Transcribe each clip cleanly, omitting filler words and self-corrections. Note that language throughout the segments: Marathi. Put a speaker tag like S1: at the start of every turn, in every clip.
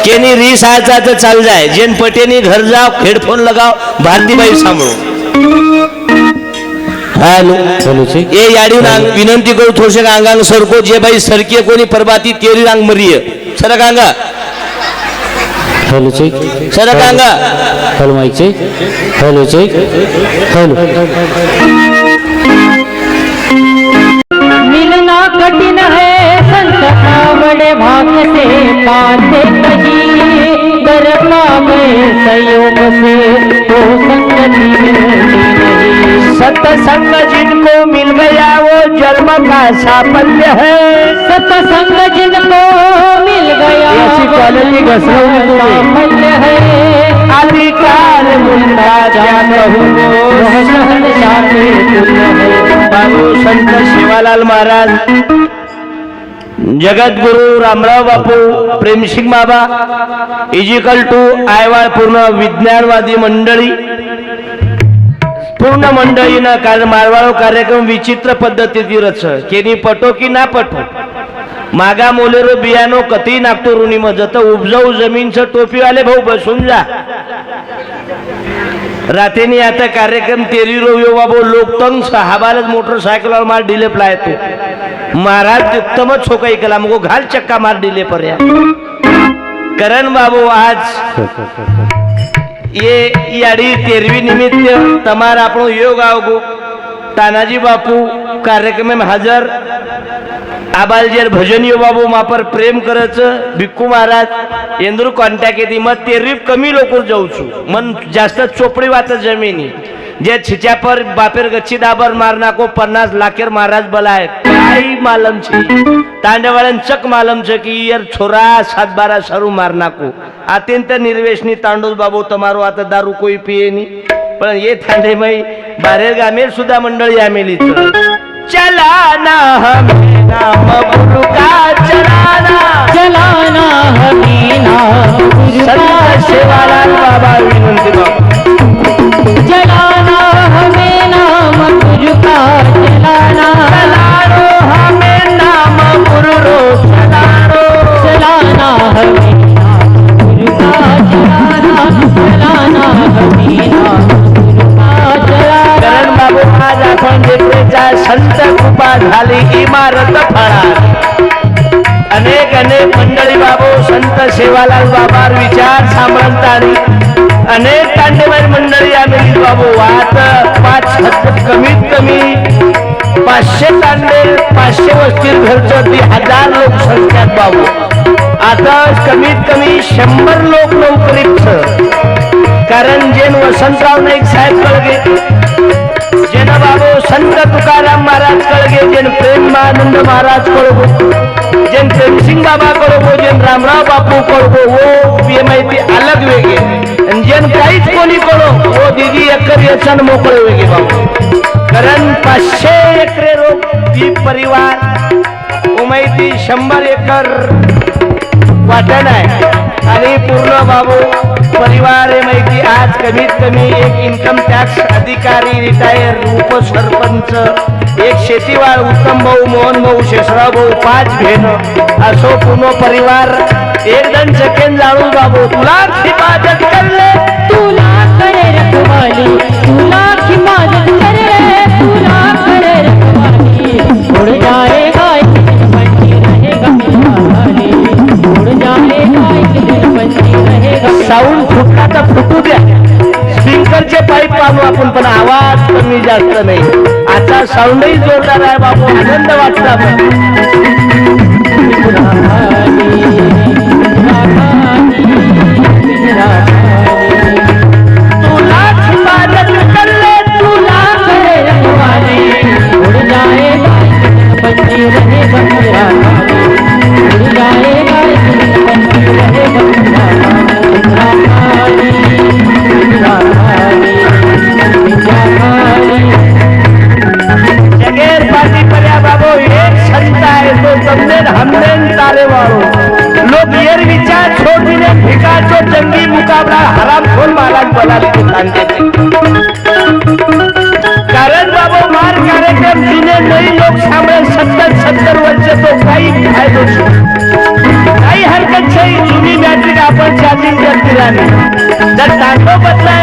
S1: केनी रीस आचा तो चल जाए जेन पटेनी घर जाओ हेडफोन लगाओ भारती भाई सांभळो हालो ये याडी नांग विनंती करू थोडसे अंगांग सरको जे बाई सरकीय कोणी परबाती तेरी रांग मरिय सरक अंगा
S2: हेलो चेक
S1: सरक अंगा
S2: hello mike check hello check hello
S3: मिलना कठिन है संकटा बड़े भाग्य से पाते कहीं दर पावे संयोग से तो संगति मिलती नहीं।
S1: सत्संग जिनको मिल गया वो जन्म का साफल्य है।
S3: सत्संग जिनको मिल गया
S1: ऐसी क्वालिटी घसरवली तुम्ही
S3: साफल्य है।
S1: अधिकार मुंडा क्या कहूँ बाबू संत शिवालाल महाराज जगद्गुरु रामराव बापू प्रेमसिंग बाबा इजिकल टू आयवाळ पूर्ण विज्ञानवादी मंडळी पूर्ण मंडळीनं काल मारवाळो कार्यक्रम विचित्र पद्धतीत रच केनी पटो की ना पटो मागा मोलेरो बियानो कती नागतो रुनी मजत उपजाऊ जमीनचं टोपीवाले भाऊ बसून जा रातेनी आता कार्यक्रम तेरी रोयो बाबू लोकतंग सहाबालच मोटरसायकलवर मार डिले प्लाय तू महाराज उत्तमच हो काही केला मग घाल चक्का मार डिले पर्या करण बाबू आज ये याडी तेरवी निमित्त तमारा આપણો योग आवगो तानाजी बापू कार्यक्रम में हाजर आबालजेर भजनियो बाबू मापर प्रेम करच भिक्खू महाराज इंद्रू कॉन्टॅक्ट येते मग तेरवी कमी लोक जाऊ छु मन जास्त चोपडी वात जमिनी जे छिचा पर बापेर गच्ची दाबर मारना को 50 लाखेर महाराज बलाय काय मालम छी तांडवाळन चक मालम छ की यार छोरा 7-12 सरू मारना को अत्यंत निर्वेशनी तांडोज बाबू तमारो आता दारू कोई पिये नी पण ये थांडे मई बाहेर गामेर सुद्धा मंडळी आमेली चलाना हमें नाम गुरु का चलाना
S3: चलाना हमें नाम गुरु का
S1: संत शिवालाल बाबा विनंती बाबा
S3: चलाना हमें नाम गुरु का चलाना
S1: चलानो हमें नाम गुरु रो चलानो
S3: चलाना हमें नाम गुरु का चलाना चलाना हमें नाम गुरु का चलाना।
S1: करण बाबू आज आपण देखरेचा संत कृपा झाली इमारत फळा अनेक अनेक मंडळी बाबू संत सेवालाल बाबा विचार सांभाळतानी अनेक तांडेवारी मंडळी आम्ही बाबू वात 5 कमीत कमी 500 तांडे 500 वस्ती घरचं 1000 लोक संख्यात बाबू आता कमीत कमी 100 लोक नोकरीत कारण जेन वसंतराव नाईक साहेब कळगे जेन बाबू संत तुकाराम महाराज कळगे जेन प्रेमानंद महाराज कळगो जेन प्रेमसिंग बाबा कळगो जेन रामराव बापू कळगो वो ये माहिती अलग वेगे आणि जेन काहीच कोणी कळो वो दीदी एकर यचन मोकळे वेगे बाबू कारण 500 एकरे रोग ती परिवार वो माहिती 100 एकर वाटण आहे आणि पूर्ण बाबू परिवार माहिती आज कमीत कमी एक इन्कम टॅक्स अधिकारी रिटायर उपसरपंच एक शेतीवाळ उत्तम भाऊ मोहन भाऊ शेषराव भाऊ 5 भेन असो पूर्ण परिवार एकदम सेकंड जाणून बाबू तुला हिफाजत करले
S3: तुला करे रखवाली तुला हिफाजत करे तुला करे रखवाली उड़ जाएगा एक दिन बंदी रहेगा मेरा वाली उड़ जाएगा एक दिन बंदी रहेगा।
S1: साऊंड फुटला तर फुटू द्या स्पीकरचे पाईप पाहू आपण पण आवाज कमी जास्त नाही आता साऊंडही जोरदार आहे बाबू आनंद वाटला तुला हिफाजत करले
S3: तुला करे रखवाली उड़ जाएगा एक दिन बंदी रहेगा मेरा वाली उड़ जाएगा एक दिन बंदी रहेगा मेरा वाली मेरा वाली मेरा वाली।
S1: जगेर पार्टी पर्या बाबू एक संत आहे तो तमनेन हमनेन तारे वाळो लोग येर विचार छोड़ दिने भिकाचो जंगी मुकाबला हरामखोर महाराज बोलाले की सांगते कारण बाबू मार कार्यक्रम जुने नई लोक सांभळे 70 वर्ष तो काही फायदो काही हरकत नाही जुनी बॅटरी आपण चार्जिंग करते राहणे जर टाको बदला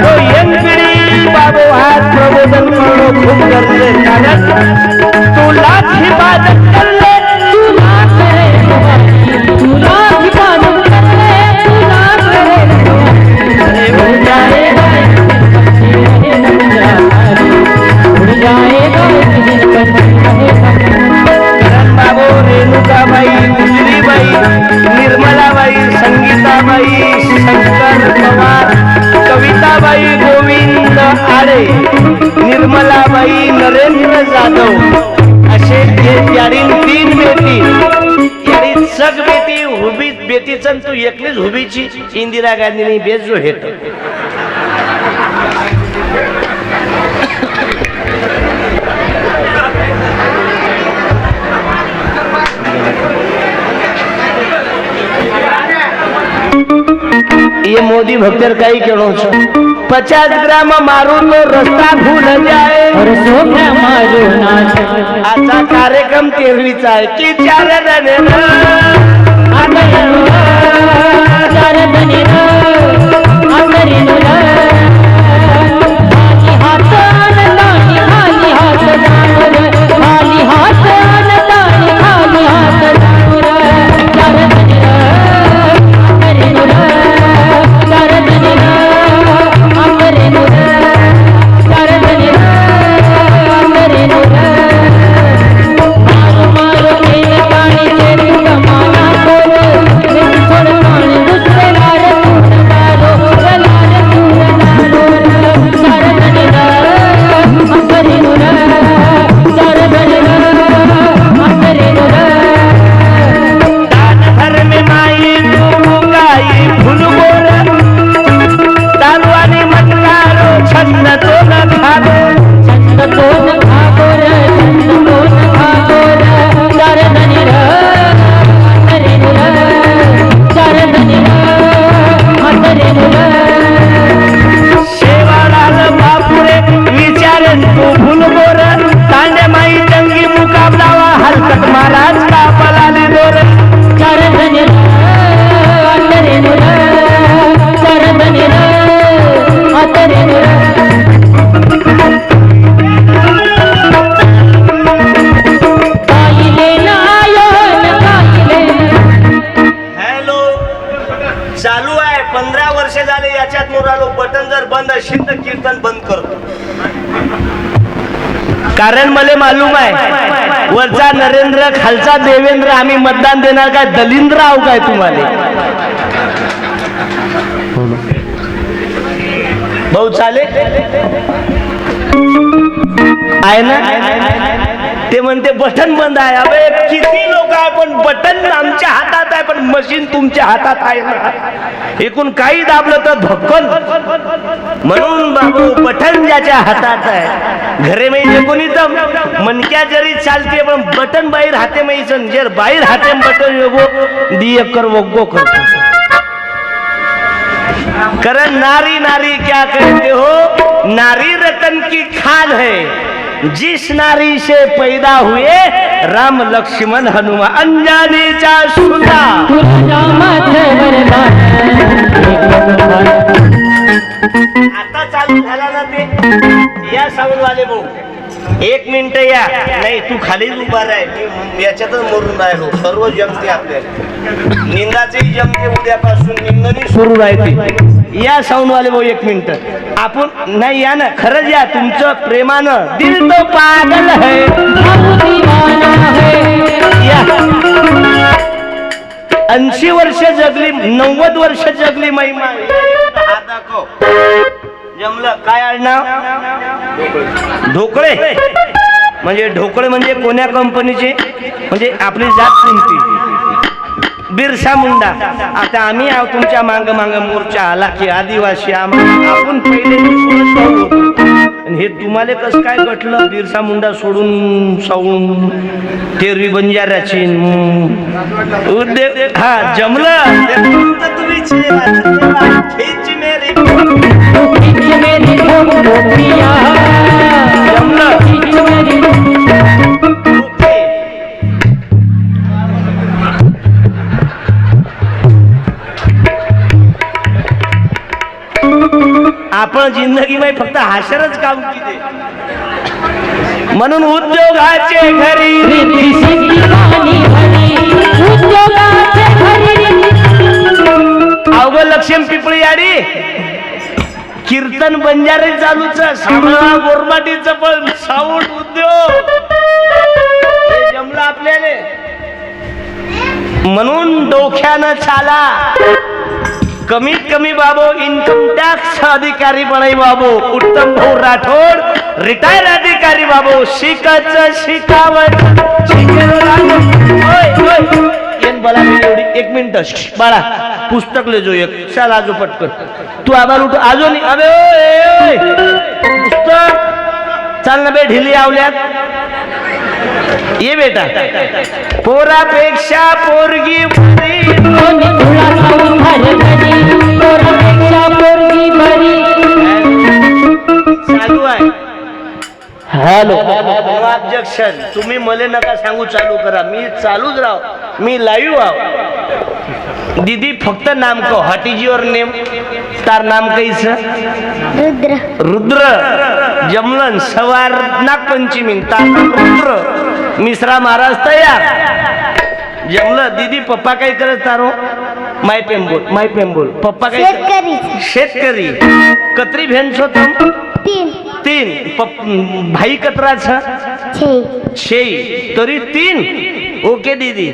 S1: तो यंग पिढी बाबू हात प्रबोधन करणं खूप गरजेचं आहे कारण तुला हिफाजत करले
S3: तुला करे रखवाली तुला हिफाजत करले तुला करे रखवाली उड़ जाएगा उड़ जाएगा
S1: करण बाबू रेणुकाबाई गुजरीबाई निर्मलाबाई संगीताबाई शंकर पवार कविताबाई गोविंद आडे निर्मलाबाई नरेंद्र जाधव असे यारीन 3 बेटी यारी सग बेटी हुबी बेटीच तू एकलीच हुबीची इंदिरा गांधीनी बेजो हेट ये मोदी भक्तर कई कहो 50 ग्राम मारू तो रस्ता भूल जाए
S3: और सोम्या मारो नाच
S1: आजचा कार्यक्रम तेरवीचा आहे की चार कारण मला मालूम आहे वरचा नरेंद्र खालचा देवेंद्र आम्ही मतदान देणार काय दलिंद्र आहो काय तुम्हाला भाऊ चालेल आहे ना ते म्हणते बटन बंद आहे अबे किती लोक आहे पण बटन आमच्या हातात आहे पण मशीन तुमच्या हातात आहे ना एकूण काही दाबलं तर धक्कन म्हणून बाबू बटन ज्याच्या हातात आहे घरे में कोणी तर मनक्या जरी चालते पण बटन बाहेर हाते में जर बाहेर हाते बटन योगो दिए कर वो करतो कारण नारी नारी क्या कहते हो नारी रतन की खान है जिस नारी से पैदा हुए राम लक्ष्मण हनुमान अंजनीचा सुना आता चालू झाला ना ते या साऊंड वाले भाऊ 1 मिनिट या नाही तू खाली उभा राह मी याच्यातच मरून राहिलो सर्व जमते आपल्याला निंदाचेही जमते उद्यापासून निंदनी सुरू राहते या साऊंड वाले भाऊ 1 मिनिट आपण नाही या ना खरंच या तुमचं प्रेमानं दिल तो पागल है या 80 वर्ष जगली 90 वर्ष जगली महिमा हा दाखव जमलं काय आडनाव ढोकळे म्हणजे ढोकळे म्हणजे कोण्या कंपनीचे म्हणजे आपली जात कोणती बिरसा मुंडा आता आम्ही आहोत तुमच्या मांग मांग मोर्चा आला की आदिवासी आपण पहिले आणि हे तुम्हाला कसं काय कटलं बिरसा मुंडा सोडून साऊन तेरवी बंजाराची उद्योग हा जमलं तुम्ही जमलं पण जिंदगी मध्ये फक्त हाशरच काम केले. म्हणून उद्योगाचे घरी
S3: रिद्धी सिद्धी वाणी हरी उद्योगाचे घरी
S1: अवघ लक्ष्मी पिपळी याडी कीर्तन बंजारे चालूच सामळा गोरमाटीचं पण साऊंड उद्योग हे जमलं आपल्याला. म्हणून डोक्यानं चाला. कमीत कमी बाबू इन्कम टॅक्स अधिकारी बनाई बाबू उत्तम भाऊ राठोड रिटायर अधिकारी बाबू शिकायचं शिकावं बोला मी एवढी 1 मिनिट बाळा पुस्तक ले जो एक चल आजो पटकन तू आबाल उठ आजो नाही अबे ओय पुस्तक चाल ना बे ढिली आवल्यात ये बेटा पोरापेक्षा पोरगी बरी
S3: कोणी तुला खाऊन घरी पोरापेक्षा पोरगी बरी
S1: चालू आहे.
S2: हॅलो
S1: ऑब्जेक्शन तुम्ही मले नका सांगू चालू करा मी चालूच राव मी लाईव्ह आहो. दीदी फक्त नाम को व्हाट इज युअर नेम तार नाम कैस
S4: रुद्र
S1: रुद्र जमलन सवार नागपंचमी तार रुद्र मिश्रा महाराज तयार जमलं. दीदी पप्पा काय करत तारो माय पेंबोल पप्पा काय
S4: शेतकरी
S1: शेतकरी कत्री भेन छो तुम 3 भाई कतराचा 6 तरी 3 ओके दीदी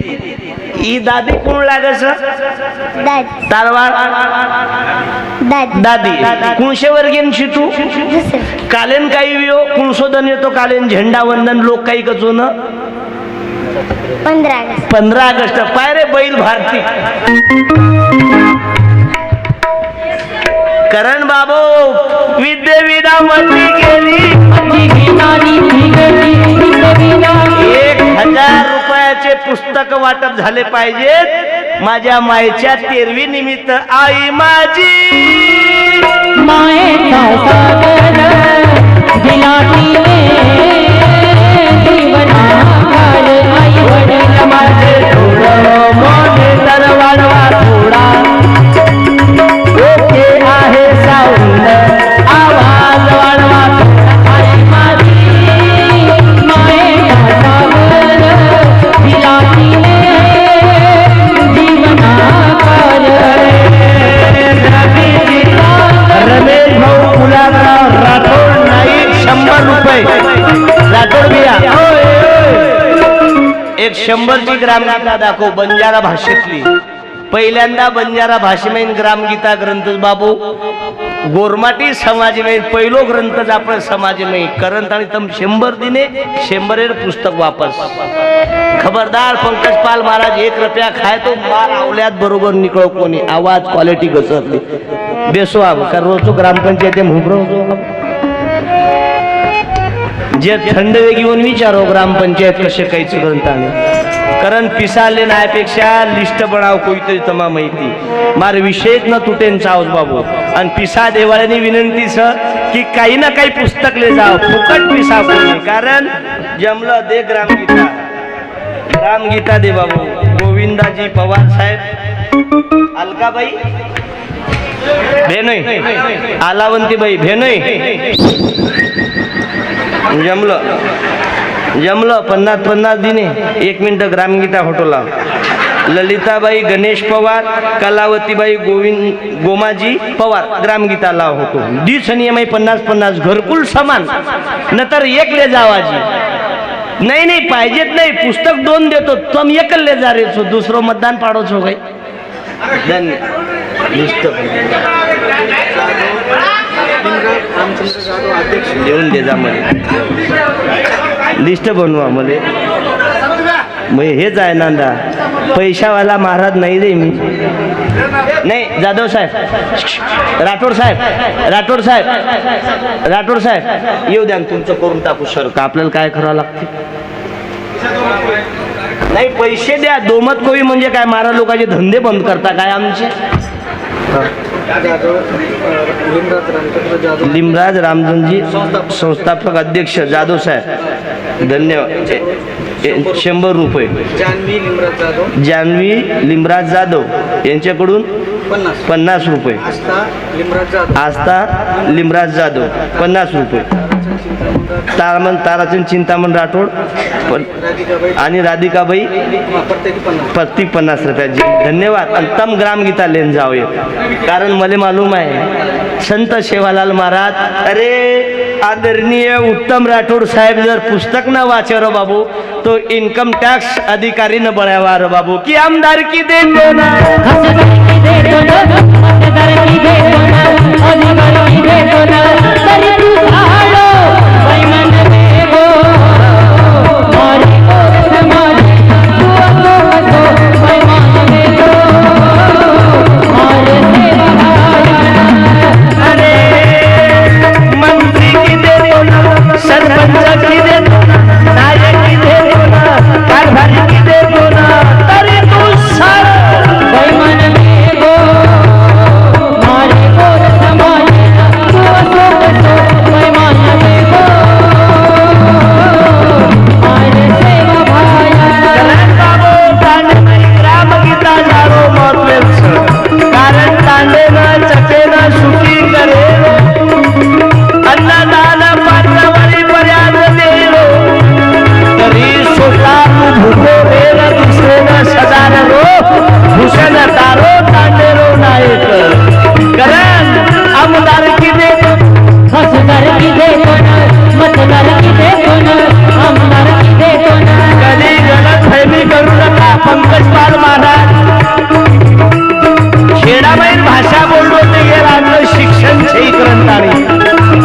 S1: ई दादी कोण लागस तारवाड दादी कुणशे वर्गीन शितू कालेन काही वियो कुणसोदन येतो कालेन झेंडा वंदन लोक काही कचून 15 ऑगस्ट पाय रे बैल भारती करण बाबू विद्ये विदा मती गेली 1000 रुपयाचे पुस्तक वाटप झाले पाहिजेत माझ्या मायेच्या 13वी निमित्त. आई माझी
S3: मायेचा सागर दिलाटीने जीवना काळ आई वडील माझे
S1: मोठे तर वाढवा थोडा ओके आहे साऊंड आवाज वाढवा
S3: आई माझी मायेचा सागर दिलाटीने जीवना काळ
S1: रमेश भाऊ गुलाबराव राठोड नाईक 100 रुपये राठोड बिया एक 100ची ग्रामगीता दाखव बंजारा भाषेतली. पहिल्यांदा बंजारा भाषेमेन ग्रामगीता ग्रंथ बाबू गोरमाटी समाजमेन पहिलो ग्रंथ आपण समाजमेन करंत आणि तम 100 दिने 100 पुस्तक वापस. खबरदार पंकज पाल महाराज 1 रुपया खाय तो मार आवल्यात बरोबर निकळो कोणी आवाज क्वालिटी घसरली बेसो आव का रोजो ग्रामपंचायत मुंबरो जे थंड वेग येऊन विचारो ग्रामपंचायत कसे काहीच ग्रंथाने कारण पिसाले नायपेक्षा लिस्ट बनाव कोणतरी तमा माहिती मार विषयच न तुटेन चावस बाबू आणि पिसा देवाळ्याने विनंती स की काही ना काही पुस्तक ले जाव फुकट पिसा कोणी कारण जमलं दे ग्रामगीता दे बाबू. गोविंदाजी पवार साहेब अलकाबाई भेनोय आलावंतीबाई भेनोय जमलं 50 दिने 1 मिनिट ग्रामगीता होटोला. ललिताबाई गणेश पवार कलावतीबाई गोमाजी पवार ग्रामगीता लाव होतो दिस नियम 50 घरकुल समान नंतर 1 ले जावाजी नाही पाहिजेत नाही पुस्तक 2 देतो तुम 1 ले जा रे छो दुसरो मतदान पाडो छो काही लिहून दे जा मला लिस्ट बनवा मला मग हेच आहे नांदा पैशावाला महाराज नाही रे मी नाही. जाधव साहेब राठोड साहेब येऊ द्या तुमचं करून टाकू सर का आपल्याला काय करावं लागते नाही पैसे द्या. दोमत कोळी म्हणजे काय मारा लोकांचे धंदे बंद करता काय आमचे लिमराज रामजनजी संस्थापक अध्यक्ष जाधव साहेब धन्यवाद 100 रुपये. जान्हवी लिमराज जाधव यांच्याकडून 50 रुपये. आस्था लिमराज जाधव 50 रुपये. ताराचंद चिंतामण राठोड आणि राधिकाबाई प्रत्येक 50 रुपये. धन्यवाद. आणि तम ग्रामगीता लेन जाओ कारण मला मालूम आहे संत सेवालाल महाराज अरे आदरणीय उत्तम राठोड साहेब जर पुस्तक न वाचे रो बाबू तो इन्कम टॅक्स अधिकारी न बनावा रो बाबू की आमदारकी देतो ना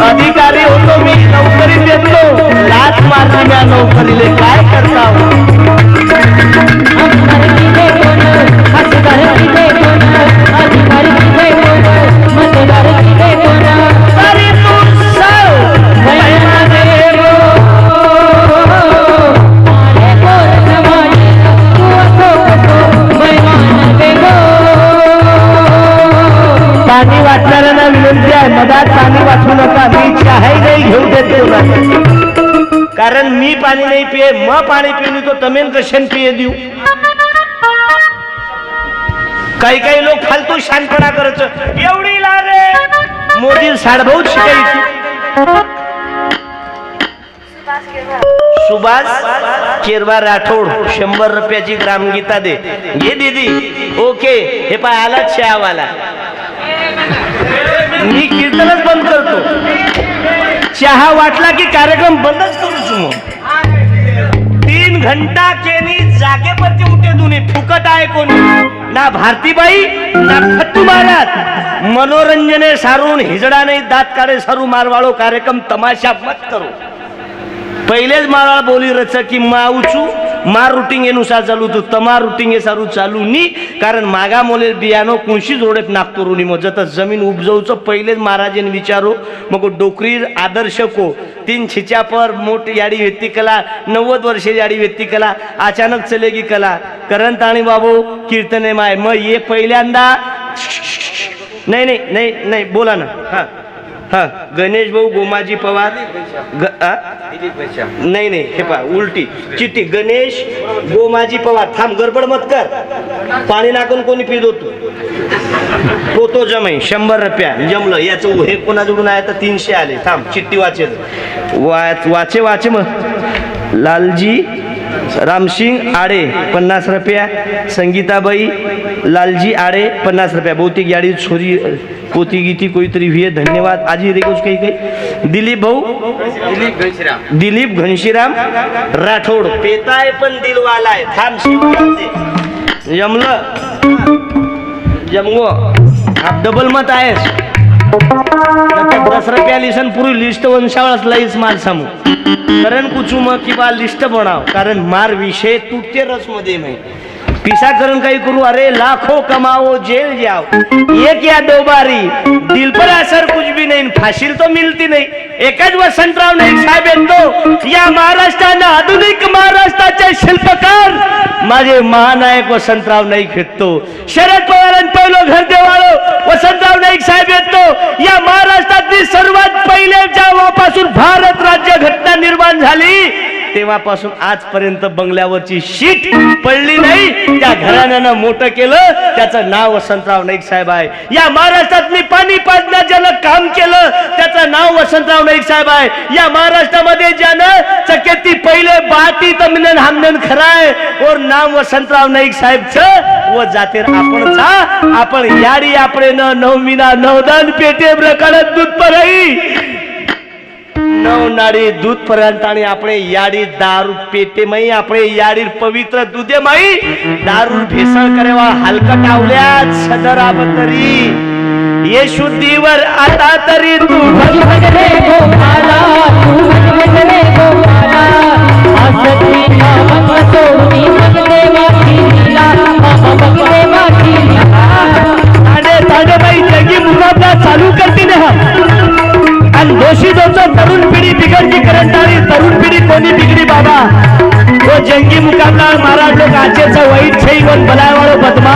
S1: अधिकारी होतो मी नोकरी देतो लाच मारली म्या नोकरीले काय करता पाणी वाटणाऱ्यांना विनंती आहे मधात पाणी वाचू नका. मी चाही नाही घेऊ देतो कारण मी पाणी नाही पिये मग पाणी पिऊन तो तमेन कशन पिये देऊ. काही काही लोक फालतू शानपणा करत एवढी लारे मोदी साडभाऊ शिकायची. सुभाष केरवा राठोड 100 रुपयाची ग्रामगीता दे ये दीदी. ओके हे पाय आला चहावाला मी कीर्तनच बंद करतो. चहा वाटला की कार्यक्रम बंदच करू मग 3 घंटा केली जागेवरती उठे दुनी फुकट आहे कोणी ना भारतीबाई ना फट्टू महाराज. मनोरंजने सारून हिजडा नाही दात काढे सारू मारवाळो कार्यक्रम तमाशा मत करो. पहिलेच मारवाळ बोली रच की माऊचू मार रुटिंग एनुसार चालू तू तमार रुटिंग हे सारू चालू नी कारण मागा मोले बियानो कुणशी जोडेत नागतोरुनी मग जत जमीन उपजवचं पहिलेच महाराजेन विचारो मग डोकरी आदर्श को 3 छिचा पर मोठ याडी व्यक्ती कला 90 वर्षे याडी व्यक्ती कला अचानक चलेगी कला करण ताणी बाबू कीर्तने माय मग ये पहिल्यांदा नाही नाही नाही नाही बोला ना. हा गणेश भाऊ गोमाजी पवार नाही नाही हे पहा उलटी चिट्टी गणेश गोमाजी पवार थांब गडबड मत कर पाणी नाकून कोणी पित होतो तो जमाई 100 रुपया जमलं याचं हे कोणाजोडून आहे तर 300 आले. थांब चिट्टी वाचे वाचे मग लालजी रामसिंग आडे 50 रुपया. संगीताबाई लालजी आडे 50 रुपया. बहुतेक गाडी छोरी पोती गीती कोईतरी हुए. धन्यवाद. आज ही कुछ काही काही दिलीप भाऊ दिलीप घनशीराम राठोड पेताय पण दिलवाला आहे. थांब जमलं जमगो आप डबल मत आहेस 10 रुपया लिसन पूरी लिस्ट वंशावळच लाईस मार समू कारण कुचू मग किंवा लिस्ट बनाव कारण मार विषय तुटते रस मध्ये में पिसा करण काही करू अरे लाखों कमाओ जेल जाओ एक या 2 बारी दिल पर असर कुछ भी नहीं फाशील तो मिलती नहीं. एकच वसंतराव नाईक साहेब येतो या महाराष्ट्रानं आधुनिक महाराष्ट्राचे शिल्पकार माझे महानायक वसंतराव नाईक येतो. शरद पवारांनी पहिलं घर देवाळो वसंतराव नाईक साहेब येतो. या महाराष्ट्रातली सर्वात पहिले जेव्हापासून भारत राज्य घटना निर्माण झाली तेव्हापासून आजपर्यंत बंगल्यावरची शीट पडली नाही. त्या घराण्यानं मोठं केलं, त्याचं नाव वसंतराव नाईक साहेब आहे. या महाराष्ट्रात मी पाणी पाजण्यात ज्यानं काम केलं त्याचं नाव वसंतराव नाईक साहेब आहे. या महाराष्ट्रामध्ये ज्यानं चकेती पहिले बाटी तमिलन हमनन खराय और नाम वसंतराव नाईक साहेबचं व जातीर आपण याडी आपले न नवमीना नवदान पेटे प्रकारात दूध परई नव नाडी दूध पर्यंत आणि આપણે याडी दारू पेटे मई આપણે याडी पवित्र दुधे मई दारू भेसळ करेवा हलकट आवल्यात सदराब तरी ये शुद्धीवर आता तरी तू
S3: भज भज रे गोपाला तू भज भज रे गोपाला आसती नाम सोनी भगदेवा की लीला भगदेवा की लीला
S1: ताडे बाई जगी मुकाबला चालू करती ने आणि दोषी दोचं तरुण पिढी बिघडती करंटाळी तरुण पिढी कोणी बिगडी बाबा तो जंगी मुकाबला महाराज लोक आजचा वाईट छई वन बलावाळो बदमा